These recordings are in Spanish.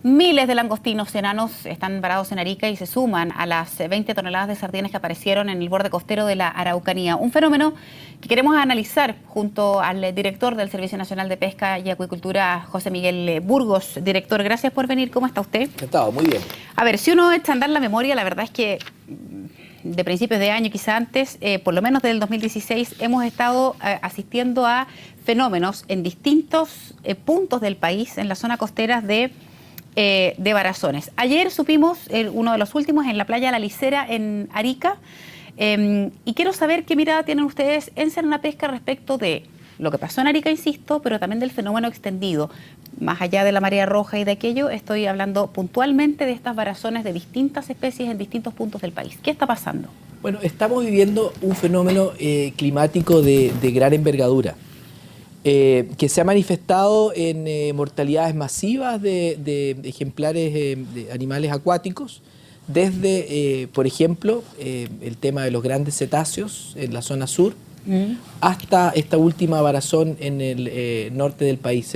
Miles de langostinos enanos están varados en Arica y se suman a las 20 toneladas de sardinas que aparecieron en el borde costero de la Araucanía. Un fenómeno que queremos analizar junto al director del Servicio Nacional de Pesca y Acuicultura, José Miguel Burgos. Director, gracias por venir. ¿Cómo está usted? Encantado, muy bien. A ver, si uno echa a andar la memoria, la verdad es que de principios de año, quizá antes, por lo menos desde el 2016, hemos estado asistiendo a fenómenos en distintos puntos del país, en la zona costera de varazones. Ayer supimos uno de los últimos en la playa La Licera en Arica, y quiero saber qué mirada tienen ustedes en Cernapesca respecto de lo que pasó en Arica, insisto, pero también del fenómeno extendido. Más allá de la marea roja y de aquello, estoy hablando puntualmente de estas varazones de distintas especies en distintos puntos del país. ¿Qué está pasando? Bueno, estamos viviendo un fenómeno climático de gran envergadura, que se ha manifestado en mortalidades masivas de ejemplares de animales acuáticos, desde, por ejemplo, el tema de los grandes cetáceos en la zona sur, hasta esta última varazón en el norte del país.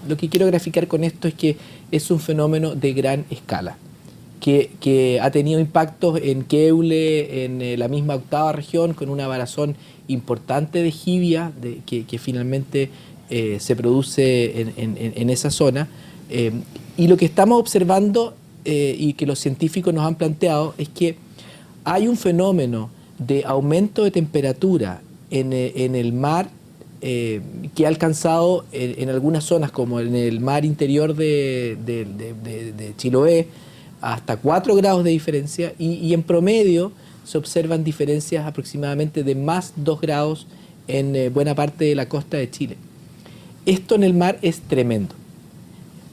Lo que quiero graficar con esto es que es un fenómeno de gran escala, que ha tenido impactos en Queule, en la misma octava región, con una varazón importante de jibia que finalmente se produce en esa zona. Y lo que estamos observando y que los científicos nos han planteado es que hay un fenómeno de aumento de temperatura en el mar que ha alcanzado en algunas zonas, como en el mar interior de Chiloé, hasta 4 grados de diferencia, y en promedio se observan diferencias aproximadamente de más 2 grados en buena parte de la costa de Chile. Esto en el mar es tremendo.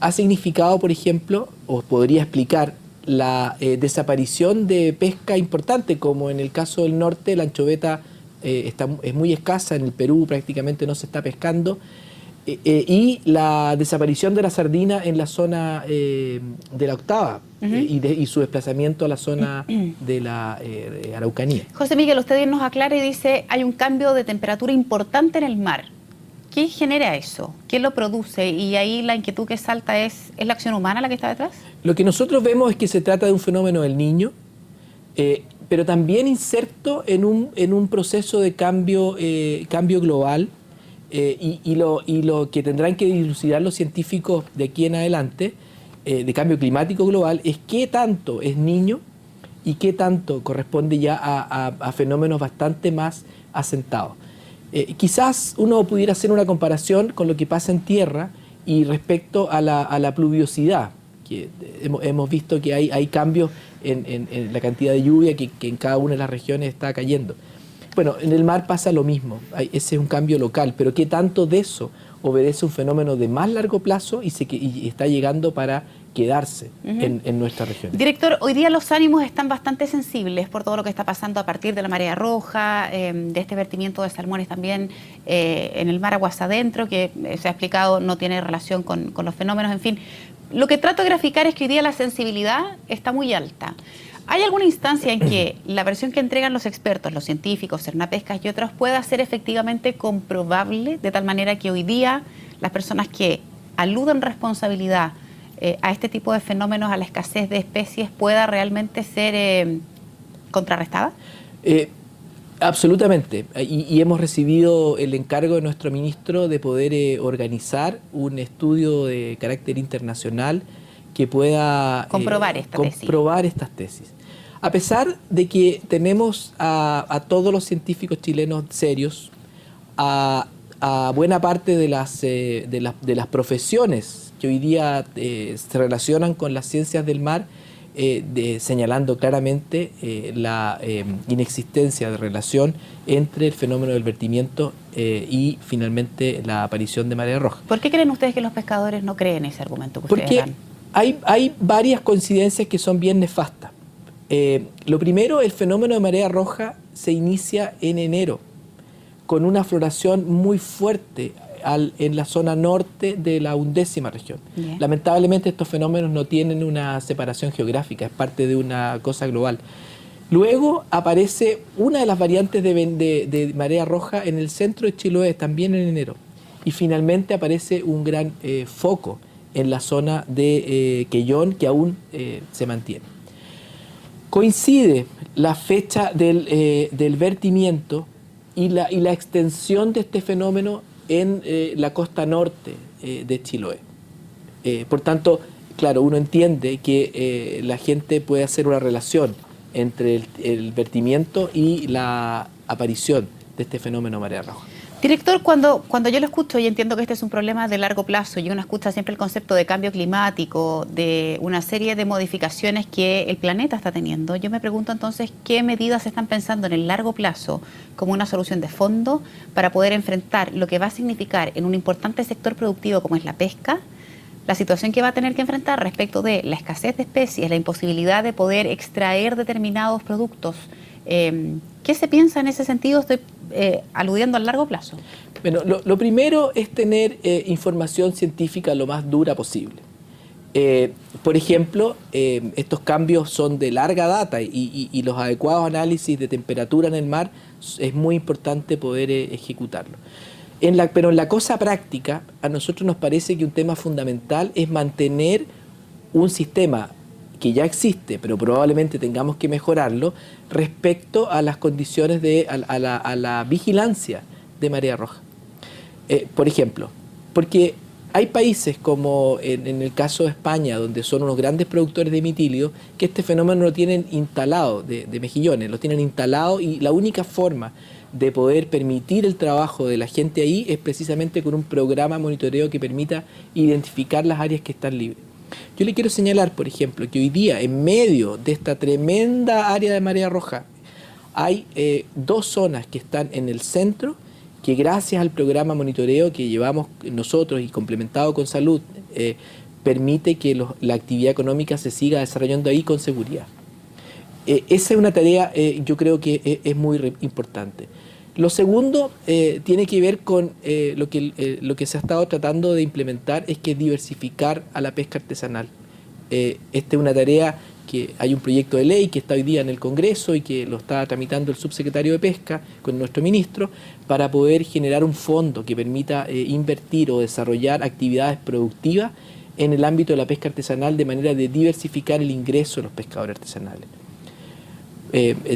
Ha significado, por ejemplo, o podría explicar, la desaparición de pesca importante, como en el caso del norte, la anchoveta es muy escasa, en el Perú prácticamente no se está pescando, y la desaparición de la sardina en la zona de la octava, y su desplazamiento a la zona de la Araucanía. José Miguel, usted nos aclara y dice hay un cambio de temperatura importante en el mar. ¿Qué genera eso? ¿Qué lo produce? Y ahí la inquietud que salta ¿es la acción humana la que está detrás? Lo que nosotros vemos es que se trata de un fenómeno del Niño, pero también inserto en un proceso de cambio global, y lo que tendrán que dilucidar los científicos de aquí en adelante, de cambio climático global, es qué tanto es Niño y qué tanto corresponde ya a fenómenos bastante más asentados. Quizás uno pudiera hacer una comparación con lo que pasa en tierra y respecto a la pluviosidad, que hemos visto que hay cambios en la cantidad de lluvia que en cada una de las regiones está cayendo. Bueno, en el mar pasa lo mismo, ese es un cambio local, pero ¿qué tanto de eso obedece un fenómeno de más largo plazo y está llegando para quedarse en nuestra región? Director, hoy día los ánimos están bastante sensibles por todo lo que está pasando a partir de la marea roja, de este vertimiento de salmones también en el mar aguas adentro, que se ha explicado no tiene relación con los fenómenos, en fin. Lo que trato de graficar es que hoy día la sensibilidad está muy alta. ¿Hay alguna instancia en que la versión que entregan los expertos, los científicos, Cernapesca y otros, pueda ser efectivamente comprobable, de tal manera que hoy día las personas que aluden responsabilidad a este tipo de fenómenos, a la escasez de especies, pueda realmente ser contrarrestada? Absolutamente. Y hemos recibido el encargo de nuestro ministro de poder organizar un estudio de carácter internacional que pueda comprobar estas tesis. A pesar de que tenemos a todos los científicos chilenos serios, a buena parte de las profesiones que hoy día se relacionan con las ciencias del mar, señalando claramente la inexistencia de relación entre el fenómeno del vertimiento y finalmente la aparición de marea roja. ¿Por qué creen ustedes que los pescadores no creen ese argumento que ustedes dan? Hay varias coincidencias que son bien nefastas. Lo primero, el fenómeno de marea roja se inicia en enero, con una floración muy fuerte en la zona norte de la 11ª región. Yeah. Lamentablemente estos fenómenos no tienen una separación geográfica, es parte de una cosa global. Luego aparece una de las variantes de marea roja en el centro de Chiloé, también en enero. Y finalmente aparece un gran foco en la zona de Quellón, que aún se mantiene. Coincide la fecha del vertimiento y la extensión de este fenómeno en la costa norte de Chiloé. Por tanto, claro, uno entiende que la gente puede hacer una relación entre el vertimiento y la aparición de este fenómeno marea roja. Director, cuando yo lo escucho y entiendo que este es un problema de largo plazo y uno escucha siempre el concepto de cambio climático, de una serie de modificaciones que el planeta está teniendo, yo me pregunto entonces qué medidas se están pensando en el largo plazo como una solución de fondo para poder enfrentar lo que va a significar en un importante sector productivo como es la pesca, la situación que va a tener que enfrentar respecto de la escasez de especies, la imposibilidad de poder extraer determinados productos. ¿Qué se piensa en ese sentido? Estoy aludiendo al largo plazo. Bueno, lo primero es tener información científica lo más dura posible. Por ejemplo, estos cambios son de larga data y los adecuados análisis de temperatura en el mar es muy importante poder ejecutarlo. Pero en la cosa práctica, a nosotros nos parece que un tema fundamental es mantener un sistema que ya existe, pero probablemente tengamos que mejorarlo, respecto a las condiciones a la vigilancia de marea roja. Por ejemplo, porque hay países como en el caso de España, donde son unos grandes productores de mitilio, que este fenómeno lo tienen instalado, de mejillones, lo tienen instalado, y la única forma de poder permitir el trabajo de la gente ahí es precisamente con un programa de monitoreo que permita identificar las áreas que están libres. Yo le quiero señalar, por ejemplo, que hoy día, en medio de esta tremenda área de marea roja, hay dos zonas que están en el centro, que gracias al programa monitoreo que llevamos nosotros y complementado con salud, permite que la actividad económica se siga desarrollando ahí con seguridad. Esa es una tarea, yo creo que es muy importante. Lo segundo tiene que ver con lo que se ha estado tratando de implementar, es que diversificar a la pesca artesanal. Esta es una tarea que hay un proyecto de ley que está hoy día en el Congreso y que lo está tramitando el subsecretario de Pesca con nuestro ministro, para poder generar un fondo que permita invertir o desarrollar actividades productivas en el ámbito de la pesca artesanal, de manera de diversificar el ingreso de los pescadores artesanales.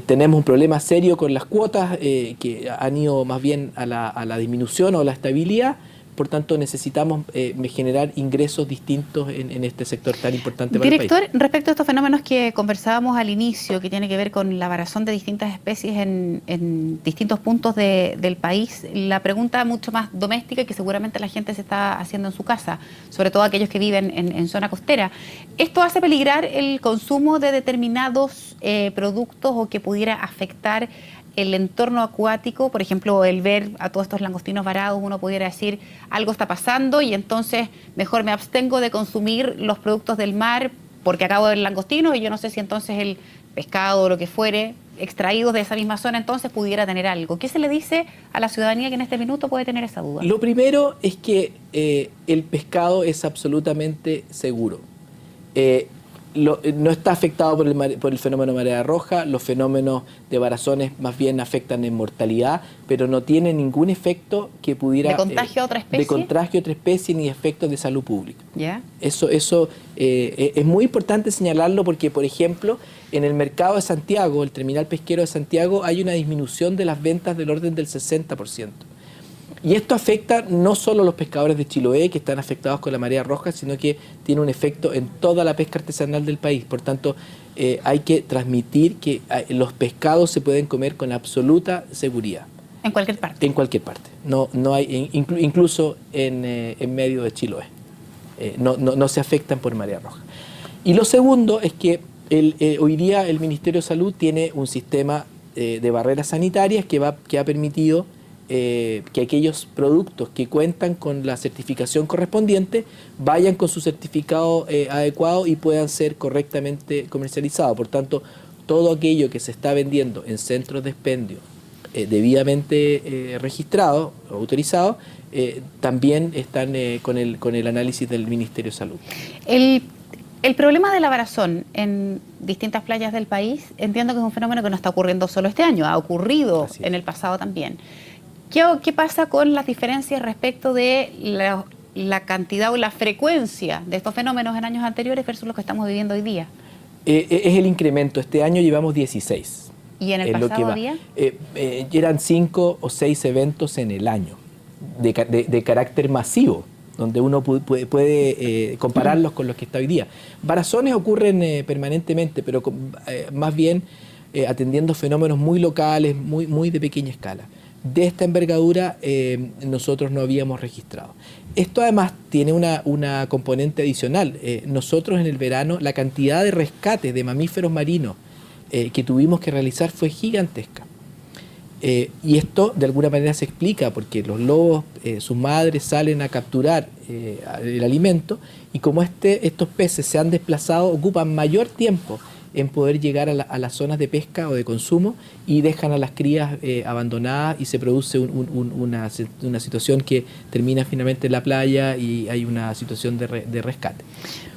Tenemos un problema serio con las cuotas que han ido más bien a la disminución o a la estabilidad. Por tanto, necesitamos generar ingresos distintos en este sector tan importante para el país. Director, respecto a estos fenómenos que conversábamos al inicio, que tiene que ver con la varazón de distintas especies en distintos puntos del país, la pregunta mucho más doméstica, que seguramente la gente se está haciendo en su casa, sobre todo aquellos que viven en zona costera, ¿esto hace peligrar el consumo de determinados productos o que pudiera afectar el entorno acuático? Por ejemplo, el ver a todos estos langostinos varados, uno pudiera decir, algo está pasando y entonces mejor me abstengo de consumir los productos del mar porque acabo de ver langostinos y yo no sé si entonces el pescado o lo que fuere extraídos de esa misma zona entonces pudiera tener algo. ¿Qué se le dice a la ciudadanía que en este minuto puede tener esa duda? Lo primero es que el pescado es absolutamente seguro. No está afectado por el fenómeno marea roja. Los fenómenos de varazones más bien afectan en mortalidad, pero no tiene ningún efecto que pudiera... ¿De contagio a otra especie? De contagio a otra especie, ni efectos de salud pública. ¿Ya? Eso es muy importante señalarlo, porque, por ejemplo, en el mercado de Santiago, el terminal pesquero de Santiago, hay una disminución de las ventas del orden del 60%. Y esto afecta no solo a los pescadores de Chiloé, que están afectados con la marea roja, sino que tiene un efecto en toda la pesca artesanal del país. Por tanto, hay que transmitir que los pescados se pueden comer con absoluta seguridad. ¿En cualquier parte? En cualquier parte. No hay, incluso en medio de Chiloé. No se afectan por marea roja. Y lo segundo es que hoy día el Ministerio de Salud tiene un sistema de barreras sanitarias que ha permitido que aquellos productos que cuentan con la certificación correspondiente vayan con su certificado adecuado y puedan ser correctamente comercializados. Por tanto, todo aquello que se está vendiendo en centros de expendio debidamente registrados o autorizados, también están con el análisis del Ministerio de Salud. El problema de la varazón en distintas playas del país, entiendo que es un fenómeno que no está ocurriendo solo este año, ha ocurrido en el pasado también. ¿Qué pasa con las diferencias respecto de la cantidad o la frecuencia de estos fenómenos en años anteriores versus los que estamos viviendo hoy día? Es el incremento. Este año llevamos 16. ¿Y en el pasado había? Eran 5 o 6 eventos en el año de carácter masivo, donde uno puede compararlos con los que está hoy día. Varazones ocurren permanentemente, pero más bien atendiendo fenómenos muy locales, muy de pequeña escala. De esta envergadura nosotros no habíamos registrado. Esto además tiene una componente adicional. Nosotros en el verano la cantidad de rescates de mamíferos marinos que tuvimos que realizar fue gigantesca. Y esto de alguna manera se explica porque los lobos, sus madres salen a capturar el alimento y como estos peces se han desplazado, ocupan mayor tiempo en poder llegar a las zonas de pesca o de consumo y dejan a las crías abandonadas y se produce una situación que termina finalmente en la playa y hay una situación de rescate.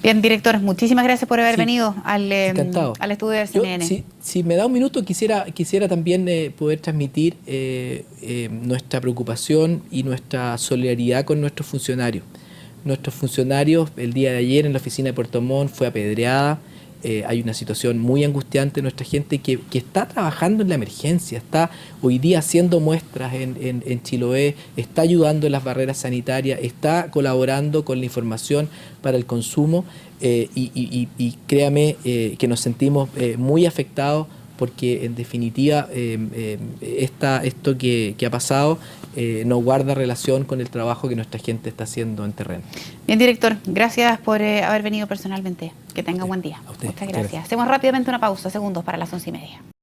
Bien, director, muchísimas gracias por haber venido al estudio del CNN. Si me da un minuto, quisiera también poder transmitir nuestra preocupación y nuestra solidaridad con nuestros funcionarios. Nuestros funcionarios, el día de ayer en la oficina de Puerto Montt fue apedreada. Hay una situación muy angustiante de nuestra gente que está trabajando en la emergencia, está hoy día haciendo muestras en Chiloé, está ayudando en las barreras sanitarias, está colaborando con la información para el consumo y créame que nos sentimos muy afectados porque en definitiva esto que ha pasado no guarda relación con el trabajo que nuestra gente está haciendo en terreno. Bien, director, gracias por haber venido personalmente. Que tenga buen día. A usted. Muchas gracias. Hacemos rápidamente una pausa, segundos para las 11:30.